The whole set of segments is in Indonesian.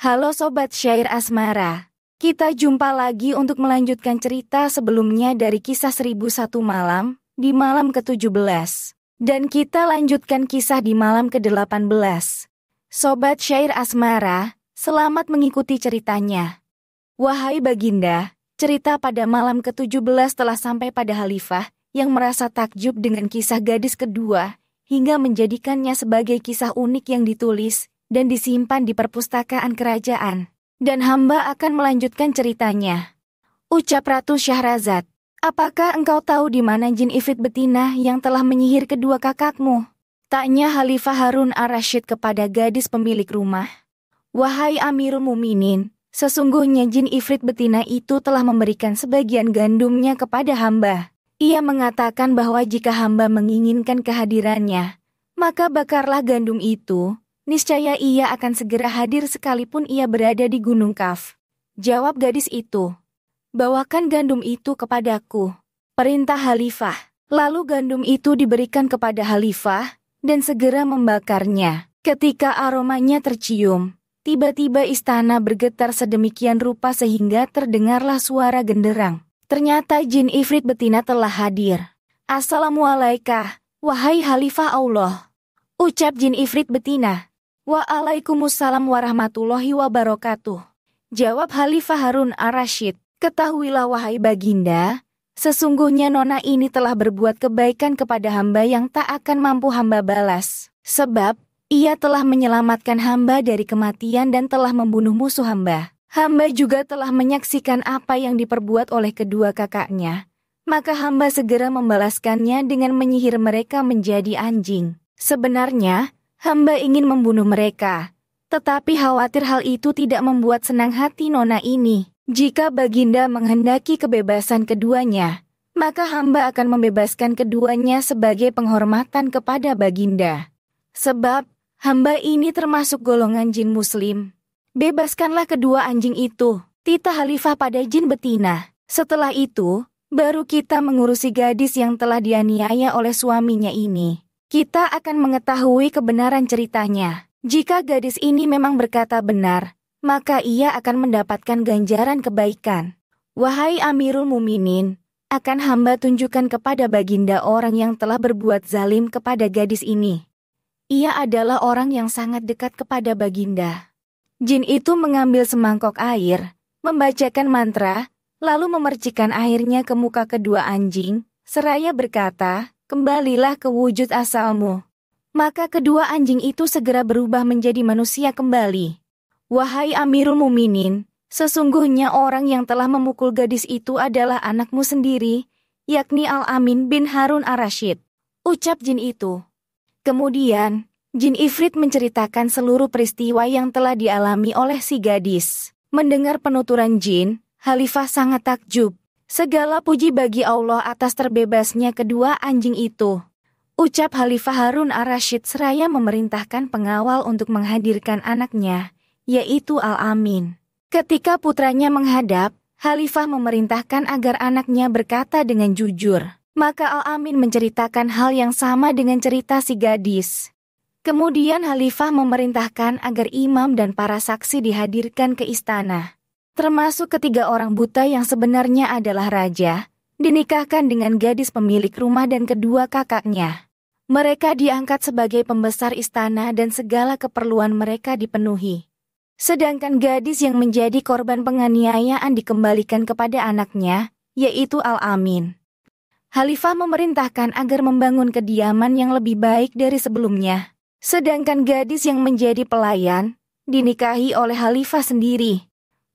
Halo Sobat Syair Asmara, kita jumpa lagi untuk melanjutkan cerita sebelumnya dari kisah 1001 malam, di malam ke-17. Dan kita lanjutkan kisah di malam ke-18. Sobat Syair Asmara, selamat mengikuti ceritanya. Wahai Baginda, cerita pada malam ke-17 telah sampai pada Khalifah, yang merasa takjub dengan kisah gadis kedua, hingga menjadikannya sebagai kisah unik yang ditulis dan disimpan di perpustakaan kerajaan. Dan hamba akan melanjutkan ceritanya. Ucap Ratu Syahrazad, apakah engkau tahu di mana jin ifrit betina yang telah menyihir kedua kakakmu? Tanya Khalifah Harun ar-Rasyid kepada gadis pemilik rumah. Wahai Amirul Muminin, sesungguhnya jin ifrit betina itu telah memberikan sebagian gandumnya kepada hamba. Ia mengatakan bahwa jika hamba menginginkan kehadirannya, maka bakarlah gandum itu. Niscaya ia akan segera hadir sekalipun ia berada di Gunung Kaf. Jawab gadis itu, bawakan gandum itu kepadaku. Perintah Khalifah. Lalu gandum itu diberikan kepada Khalifah dan segera membakarnya. Ketika aromanya tercium, tiba-tiba istana bergetar sedemikian rupa sehingga terdengarlah suara genderang. Ternyata jin ifrit betina telah hadir. Assalamualaikum, wahai Khalifah Allah. Ucap jin ifrit betina. Waalaikumsalam warahmatullahi wabarakatuh. Jawab Khalifah Harun ar-Rasyid, ketahuilah wahai Baginda, sesungguhnya nona ini telah berbuat kebaikan kepada hamba yang tak akan mampu hamba balas. Sebab, ia telah menyelamatkan hamba dari kematian dan telah membunuh musuh hamba. Hamba juga telah menyaksikan apa yang diperbuat oleh kedua kakaknya. Maka hamba segera membalaskannya dengan menyihir mereka menjadi anjing. Sebenarnya, hamba ingin membunuh mereka, tetapi khawatir hal itu tidak membuat senang hati nona ini. Jika Baginda menghendaki kebebasan keduanya, maka hamba akan membebaskan keduanya sebagai penghormatan kepada Baginda. Sebab, hamba ini termasuk golongan jin muslim. Bebaskanlah kedua anjing itu, titah Khalifah pada jin betina. Setelah itu, baru kita mengurusi gadis yang telah dianiaya oleh suaminya ini. Kita akan mengetahui kebenaran ceritanya. Jika gadis ini memang berkata benar, maka ia akan mendapatkan ganjaran kebaikan. Wahai Amirul Muminin, akan hamba tunjukkan kepada Baginda orang yang telah berbuat zalim kepada gadis ini. Ia adalah orang yang sangat dekat kepada Baginda. Jin itu mengambil semangkok air, membacakan mantra, lalu memercikkan airnya ke muka kedua anjing, seraya berkata, kembalilah ke wujud asalmu. Maka kedua anjing itu segera berubah menjadi manusia kembali. Wahai Amirul Muminin, sesungguhnya orang yang telah memukul gadis itu adalah anakmu sendiri, yakni Al-Amin bin Harun ar-Rasyid. Ucap jin itu. Kemudian, jin ifrit menceritakan seluruh peristiwa yang telah dialami oleh si gadis. Mendengar penuturan jin, Khalifah sangat takjub. Segala puji bagi Allah atas terbebasnya kedua anjing itu. Ucap Khalifah Harun ar-Rasyid seraya memerintahkan pengawal untuk menghadirkan anaknya, yaitu Al-Amin. Ketika putranya menghadap, Khalifah memerintahkan agar anaknya berkata dengan jujur. Maka Al-Amin menceritakan hal yang sama dengan cerita si gadis. Kemudian Khalifah memerintahkan agar imam dan para saksi dihadirkan ke istana. Termasuk ketiga orang buta yang sebenarnya adalah raja, dinikahkan dengan gadis pemilik rumah dan kedua kakaknya. Mereka diangkat sebagai pembesar istana dan segala keperluan mereka dipenuhi. Sedangkan gadis yang menjadi korban penganiayaan dikembalikan kepada anaknya, yaitu Al-Amin. Khalifah memerintahkan agar membangun kediaman yang lebih baik dari sebelumnya. Sedangkan gadis yang menjadi pelayan, dinikahi oleh Khalifah sendiri.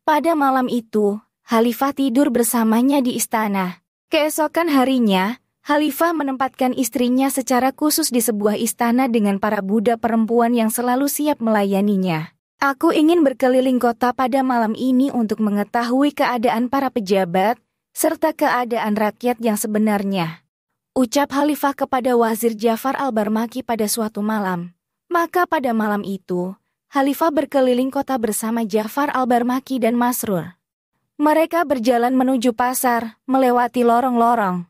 Pada malam itu, Khalifah tidur bersamanya di istana. Keesokan harinya, Khalifah menempatkan istrinya secara khusus di sebuah istana dengan para budak perempuan yang selalu siap melayaninya. Aku ingin berkeliling kota pada malam ini untuk mengetahui keadaan para pejabat, serta keadaan rakyat yang sebenarnya. Ucap Khalifah kepada Wazir Ja'far al-Barmaki pada suatu malam. Maka pada malam itu, Khalifah berkeliling kota bersama Ja'far al-Barmaki dan Masrur. Mereka berjalan menuju pasar, melewati lorong-lorong.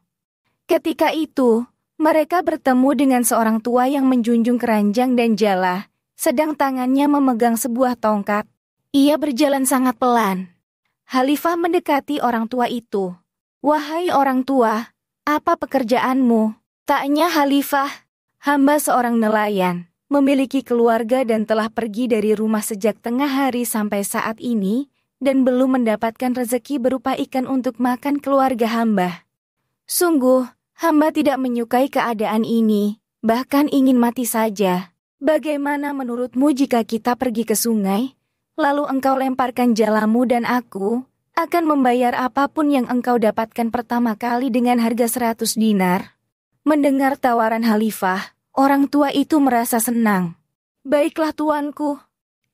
Ketika itu, mereka bertemu dengan seorang tua yang menjunjung keranjang dan jala, sedang tangannya memegang sebuah tongkat. Ia berjalan sangat pelan. Khalifah mendekati orang tua itu. "Wahai orang tua, apa pekerjaanmu?" Tanya Khalifah. "Hamba seorang nelayan, memiliki keluarga dan telah pergi dari rumah sejak tengah hari sampai saat ini, dan belum mendapatkan rezeki berupa ikan untuk makan keluarga hamba. Sungguh, hamba tidak menyukai keadaan ini, bahkan ingin mati saja. Bagaimana menurutmu jika kita pergi ke sungai, lalu engkau lemparkan jalamu dan aku akan membayar apapun yang engkau dapatkan pertama kali dengan harga 100 dinar. Mendengar tawaran Khalifah, orang tua itu merasa senang. "Baiklah tuanku,"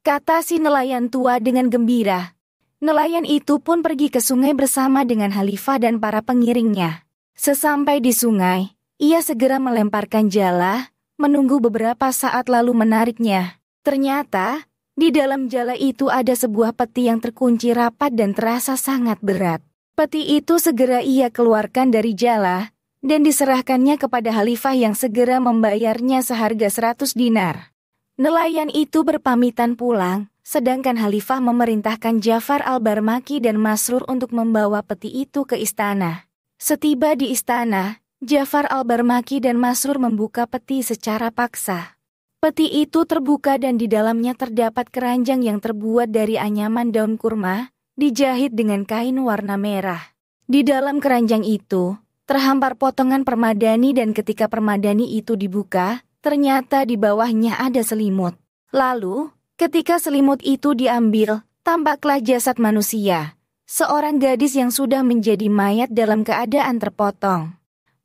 kata si nelayan tua dengan gembira. Nelayan itu pun pergi ke sungai bersama dengan Khalifah dan para pengiringnya. Sesampai di sungai, ia segera melemparkan jala, menunggu beberapa saat lalu menariknya. Ternyata, di dalam jala itu ada sebuah peti yang terkunci rapat dan terasa sangat berat. Peti itu segera ia keluarkan dari jala, dan diserahkannya kepada Khalifah yang segera membayarnya seharga 100 dinar. Nelayan itu berpamitan pulang, sedangkan Khalifah memerintahkan Ja'far al-Barmaki dan Masrur untuk membawa peti itu ke istana. Setiba di istana, Ja'far al-Barmaki dan Masrur membuka peti secara paksa. Peti itu terbuka dan di dalamnya terdapat keranjang yang terbuat dari anyaman daun kurma, dijahit dengan kain warna merah. Di dalam keranjang itu terhampar potongan permadani dan ketika permadani itu dibuka, ternyata di bawahnya ada selimut. Lalu, ketika selimut itu diambil, tampaklah jasad manusia, seorang gadis yang sudah menjadi mayat dalam keadaan terpotong.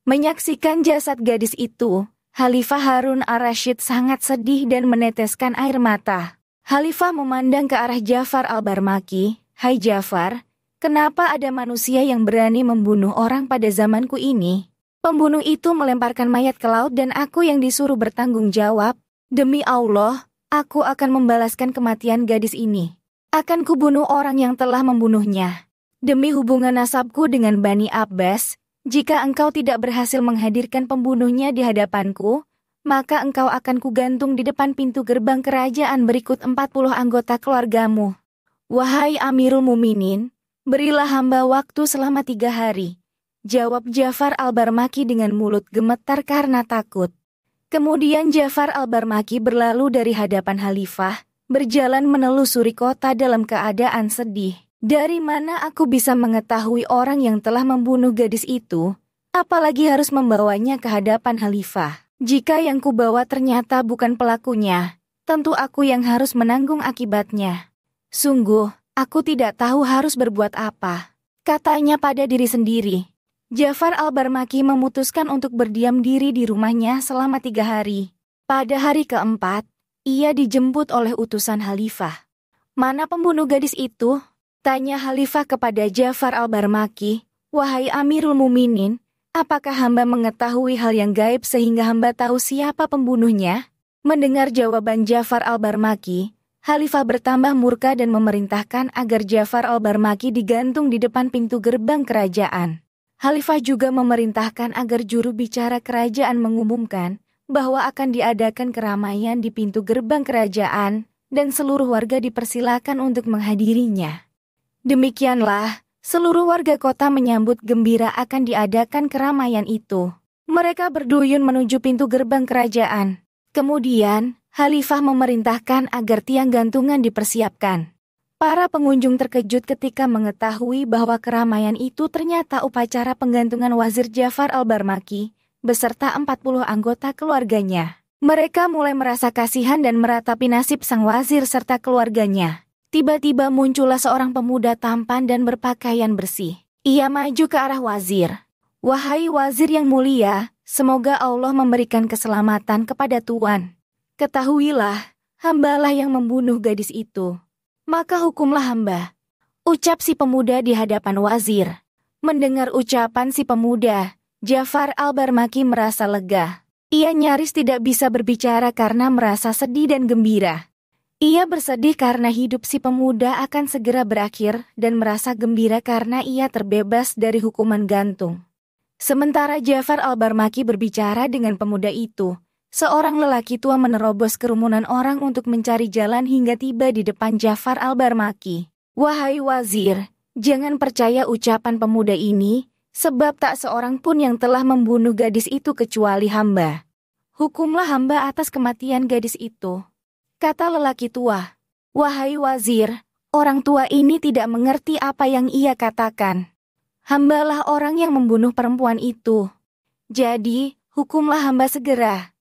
Menyaksikan jasad gadis itu, Khalifah Harun ar-Rasyid sangat sedih dan meneteskan air mata. Khalifah memandang ke arah Ja'far al-Barmaki. "Hai Ja'far, kenapa ada manusia yang berani membunuh orang pada zamanku ini? Pembunuh itu melemparkan mayat ke laut dan aku yang disuruh bertanggung jawab. Demi Allah, aku akan membalaskan kematian gadis ini. Akan kubunuh orang yang telah membunuhnya. Demi hubungan nasabku dengan Bani Abbas, jika engkau tidak berhasil menghadirkan pembunuhnya di hadapanku, maka engkau akan kugantung di depan pintu gerbang kerajaan berikut 40 anggota keluargamu. Wahai Amirul Muminin, berilah hamba waktu selama 3 hari. Jawab Ja'far al-Barmaki dengan mulut gemetar karena takut. Kemudian Ja'far al-Barmaki berlalu dari hadapan Khalifah, berjalan menelusuri kota dalam keadaan sedih. Dari mana aku bisa mengetahui orang yang telah membunuh gadis itu, apalagi harus membawanya ke hadapan Khalifah? Jika yang kubawa ternyata bukan pelakunya, tentu aku yang harus menanggung akibatnya. Sungguh, aku tidak tahu harus berbuat apa," katanya pada diri sendiri. Ja'far al-Barmaki memutuskan untuk berdiam diri di rumahnya selama 3 hari. Pada hari keempat, ia dijemput oleh utusan Khalifah. "Mana pembunuh gadis itu?" tanya Khalifah kepada Ja'far al-Barmaki. "Wahai Amirul Muminin, apakah hamba mengetahui hal yang gaib sehingga hamba tahu siapa pembunuhnya?" Mendengar jawaban Ja'far al-Barmaki, Khalifah bertambah murka dan memerintahkan agar Ja'far al-Barmaki digantung di depan pintu gerbang kerajaan. Khalifah juga memerintahkan agar juru bicara kerajaan mengumumkan bahwa akan diadakan keramaian di pintu gerbang kerajaan dan seluruh warga dipersilakan untuk menghadirinya. Demikianlah, seluruh warga kota menyambut gembira akan diadakan keramaian itu. Mereka berduyun menuju pintu gerbang kerajaan. Kemudian, Khalifah memerintahkan agar tiang gantungan dipersiapkan. Para pengunjung terkejut ketika mengetahui bahwa keramaian itu ternyata upacara penggantungan Wazir Ja'far al-Barmaki beserta 40 anggota keluarganya. Mereka mulai merasa kasihan dan meratapi nasib sang wazir serta keluarganya. Tiba-tiba muncullah seorang pemuda tampan dan berpakaian bersih. Ia maju ke arah wazir. "Wahai wazir yang mulia, semoga Allah memberikan keselamatan kepada Tuan. Ketahuilah, hambalah yang membunuh gadis itu. Maka hukumlah hamba," ucap si pemuda di hadapan wazir. Mendengar ucapan si pemuda, Ja'far al-Barmaki merasa lega. Ia nyaris tidak bisa berbicara karena merasa sedih dan gembira. Ia bersedih karena hidup si pemuda akan segera berakhir dan merasa gembira karena ia terbebas dari hukuman gantung. Sementara Ja'far al-Barmaki berbicara dengan pemuda itu, Seorang lelaki tua menerobos kerumunan orang untuk mencari jalan hingga tiba di depan Ja'far al-Barmaki. "Wahai wazir, jangan percaya ucapan pemuda ini, sebab tak seorang pun yang telah membunuh gadis itu kecuali hamba. Hukumlah hamba atas kematian gadis itu," kata lelaki tua. "Wahai wazir, orang tua ini tidak mengerti apa yang ia katakan. Hambalah orang yang membunuh perempuan itu. Jadi, hukumlah hamba segera,"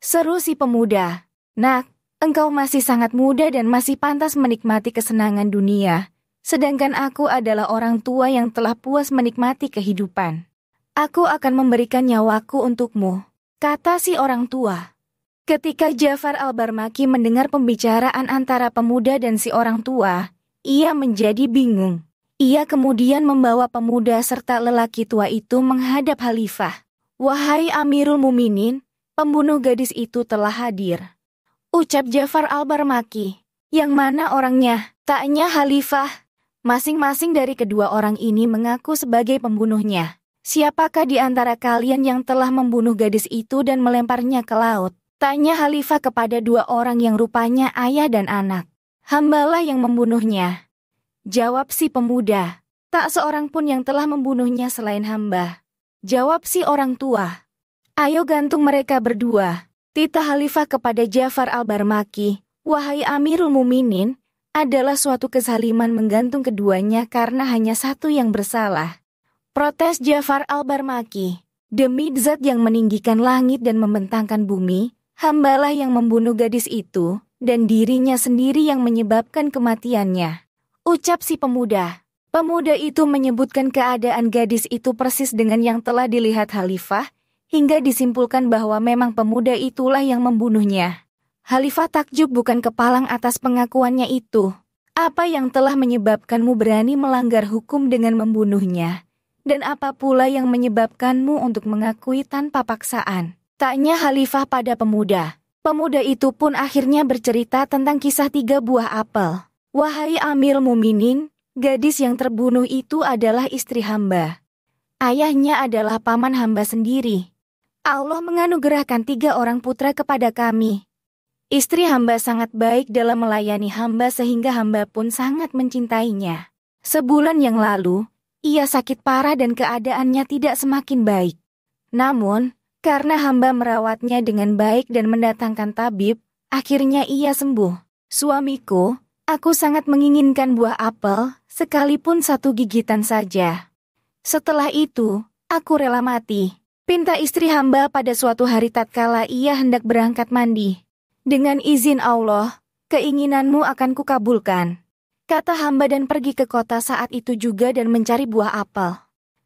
seru si pemuda. "Nak, engkau masih sangat muda dan masih pantas menikmati kesenangan dunia. Sedangkan aku adalah orang tua yang telah puas menikmati kehidupan. Aku akan memberikan nyawaku untukmu," kata si orang tua. Ketika Ja'far al-Barmaki mendengar pembicaraan antara pemuda dan si orang tua, ia menjadi bingung. Ia kemudian membawa pemuda serta lelaki tua itu menghadap khalifah. "Wahai Amirul Muminin, pembunuh gadis itu telah hadir," ucap Ja'far al-Barmaki. "Yang mana orangnya?" tanya khalifah. "Masing-masing dari kedua orang ini mengaku sebagai pembunuhnya. Siapakah di antara kalian yang telah membunuh gadis itu dan melemparnya ke laut?" tanya khalifah kepada dua orang yang rupanya ayah dan anak. "Hambalah yang membunuhnya," jawab si pemuda. "Tak seorang pun yang telah membunuhnya selain hamba," jawab si orang tua. "Ayo gantung mereka berdua," titah khalifah kepada Ja'far al-Barmaki. "Wahai Amirul Muminin, adalah suatu kezaliman menggantung keduanya karena hanya satu yang bersalah," protes Ja'far al-Barmaki. "Demi zat yang meninggikan langit dan membentangkan bumi, hambalah yang membunuh gadis itu, dan dirinya sendiri yang menyebabkan kematiannya," ucap si pemuda. Pemuda itu menyebutkan keadaan gadis itu persis dengan yang telah dilihat khalifah, hingga disimpulkan bahwa memang pemuda itulah yang membunuhnya. Khalifah takjub bukan kepalang atas pengakuannya itu. "Apa yang telah menyebabkanmu berani melanggar hukum dengan membunuhnya? Dan apa pula yang menyebabkanmu untuk mengakui tanpa paksaan?" tanya khalifah pada pemuda. Pemuda itu pun akhirnya bercerita tentang kisah 3 buah apel. "Wahai Amirul Muminin, gadis yang terbunuh itu adalah istri hamba. Ayahnya adalah paman hamba sendiri. Allah menganugerahkan 3 orang putra kepada kami. Istri hamba sangat baik dalam melayani hamba sehingga hamba pun sangat mencintainya. Sebulan yang lalu, ia sakit parah dan keadaannya tidak semakin baik. Namun, karena hamba merawatnya dengan baik dan mendatangkan tabib, akhirnya ia sembuh. Suamiku, aku sangat menginginkan buah apel, sekalipun 1 gigitan saja. Setelah itu, aku rela mati," pinta istri hamba pada suatu hari tatkala ia hendak berangkat mandi. "Dengan izin Allah, keinginanmu akan kukabulkan," kata hamba dan pergi ke kota saat itu juga dan mencari buah apel.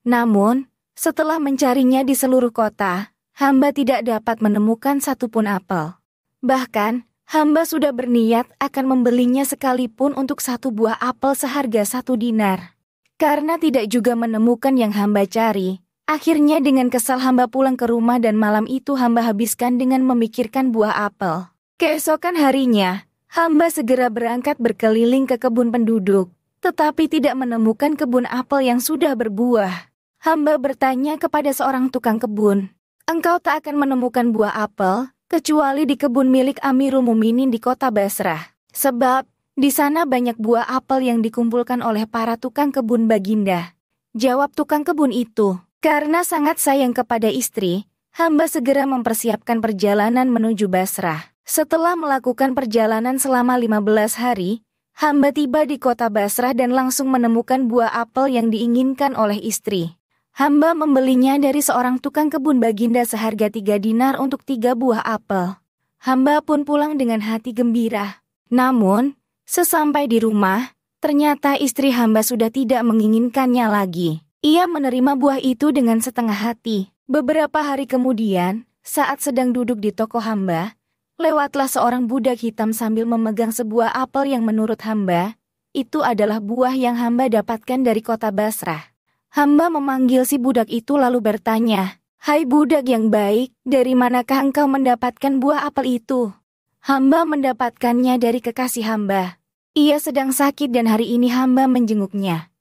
Namun, setelah mencarinya di seluruh kota, hamba tidak dapat menemukan satupun apel. Bahkan, hamba sudah berniat akan membelinya sekalipun untuk 1 buah apel seharga 1 dinar. Karena tidak juga menemukan yang hamba cari, akhirnya dengan kesal hamba pulang ke rumah dan malam itu hamba habiskan dengan memikirkan buah apel. Keesokan harinya, hamba segera berangkat berkeliling ke kebun penduduk, tetapi tidak menemukan kebun apel yang sudah berbuah. Hamba bertanya kepada seorang tukang kebun, "Engkau tak akan menemukan buah apel, kecuali di kebun milik Amirul Muminin di kota Basrah. Sebab, di sana banyak buah apel yang dikumpulkan oleh para tukang kebun baginda," jawab tukang kebun itu. Karena sangat sayang kepada istri, hamba segera mempersiapkan perjalanan menuju Basrah. Setelah melakukan perjalanan selama 15 hari, hamba tiba di kota Basrah dan langsung menemukan buah apel yang diinginkan oleh istri. Hamba membelinya dari seorang tukang kebun baginda seharga 3 dinar untuk 3 buah apel. Hamba pun pulang dengan hati gembira. Namun, sesampai di rumah, ternyata istri hamba sudah tidak menginginkannya lagi. Ia menerima buah itu dengan setengah hati. Beberapa hari kemudian, saat sedang duduk di toko hamba, lewatlah seorang budak hitam sambil memegang sebuah apel yang menurut hamba, itu adalah buah yang hamba dapatkan dari kota Basrah. Hamba memanggil si budak itu lalu bertanya, "Hai budak yang baik, dari manakah engkau mendapatkan buah apel itu?" "Hamba mendapatkannya dari kekasih hamba. Ia sedang sakit dan hari ini hamba menjenguknya.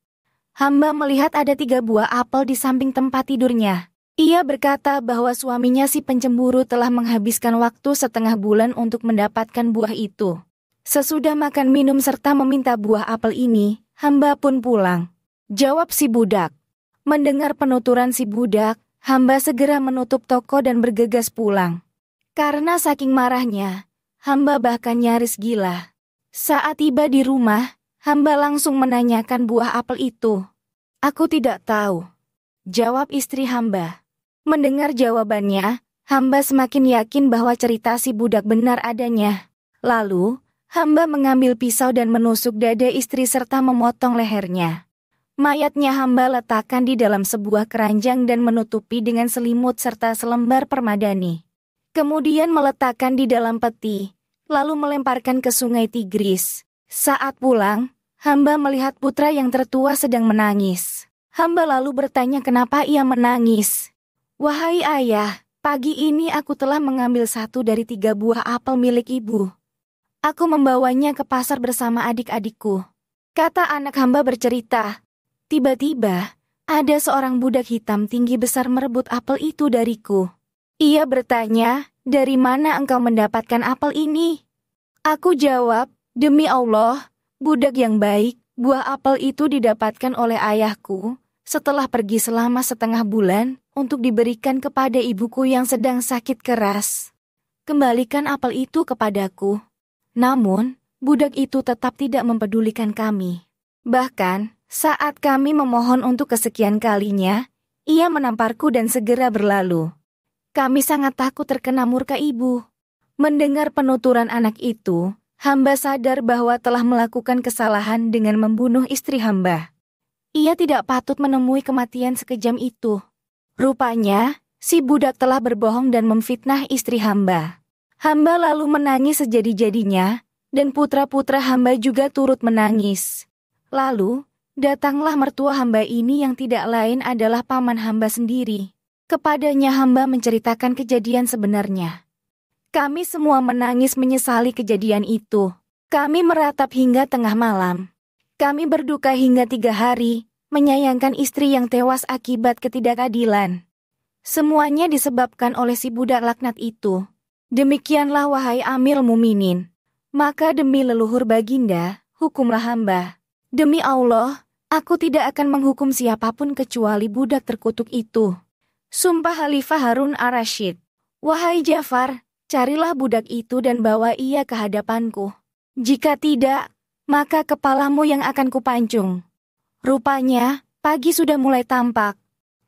Hamba melihat ada 3 buah apel di samping tempat tidurnya. Ia berkata bahwa suaminya si pencemburu telah menghabiskan waktu setengah bulan untuk mendapatkan buah itu. Sesudah makan minum serta meminta buah apel ini, hamba pun pulang. Jawab si budak. Mendengar penuturan si budak, hamba segera menutup toko dan bergegas pulang. Karena saking marahnya, hamba bahkan nyaris gila. Saat tiba di rumah, hamba langsung menanyakan buah apel itu. Aku tidak tahu, jawab istri hamba. Mendengar jawabannya, hamba semakin yakin bahwa cerita si budak benar adanya. Lalu, hamba mengambil pisau dan menusuk dada istri serta memotong lehernya. Mayatnya hamba letakkan di dalam sebuah keranjang dan menutupi dengan selimut serta selembar permadani. Kemudian meletakkan di dalam peti, lalu melemparkan ke sungai Tigris. Saat pulang, hamba melihat putra yang tertua sedang menangis. Hamba lalu bertanya kenapa ia menangis. Wahai ayah, pagi ini aku telah mengambil 1 dari 3 buah apel milik ibu. Aku membawanya ke pasar bersama adik-adikku. Kata anak hamba bercerita. Tiba-tiba, ada seorang budak hitam tinggi besar merebut apel itu dariku. Ia bertanya, dari mana engkau mendapatkan apel ini? Aku jawab, demi Allah, budak yang baik, buah apel itu didapatkan oleh ayahku setelah pergi selama setengah bulan untuk diberikan kepada ibuku yang sedang sakit keras. Kembalikan apel itu kepadaku. Namun, budak itu tetap tidak mempedulikan kami. Bahkan, saat kami memohon untuk kesekian kalinya, ia menamparku dan segera berlalu. Kami sangat takut terkena murka ibu. Mendengar penuturan anak itu, hamba sadar bahwa telah melakukan kesalahan dengan membunuh istri hamba. Ia tidak patut menemui kematian sekejam itu. Rupanya, si budak telah berbohong dan memfitnah istri hamba. Hamba lalu menangis sejadi-jadinya, dan putra-putra hamba juga turut menangis. Lalu, datanglah mertua hamba ini yang tidak lain adalah paman hamba sendiri. Kepadanya hamba menceritakan kejadian sebenarnya. Kami semua menangis menyesali kejadian itu. Kami meratap hingga tengah malam. Kami berduka hingga 3 hari, menyayangkan istri yang tewas akibat ketidakadilan. Semuanya disebabkan oleh si budak laknat itu. Demikianlah wahai Amil Muminin. Maka demi leluhur baginda, hukumlah hamba. Demi Allah, aku tidak akan menghukum siapapun kecuali budak terkutuk itu. Sumpah Khalifah Harun ar-Rasyid. Wahai Ja'far, carilah budak itu dan bawa ia ke hadapanku. Jika tidak, maka kepalamu yang akan kupancung. Rupanya, pagi sudah mulai tampak.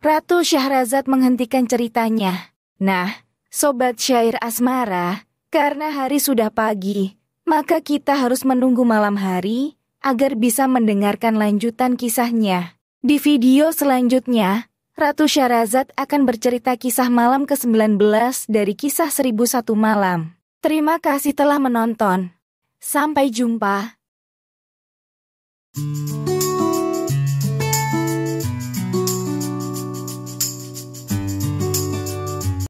Ratu Syahrazad menghentikan ceritanya. Nah, sobat syair asmara, karena hari sudah pagi, maka kita harus menunggu malam hari agar bisa mendengarkan lanjutan kisahnya. Di video selanjutnya, Ratu Syahrazad akan bercerita kisah malam ke-19 dari kisah 1001 malam. Terima kasih telah menonton. Sampai jumpa.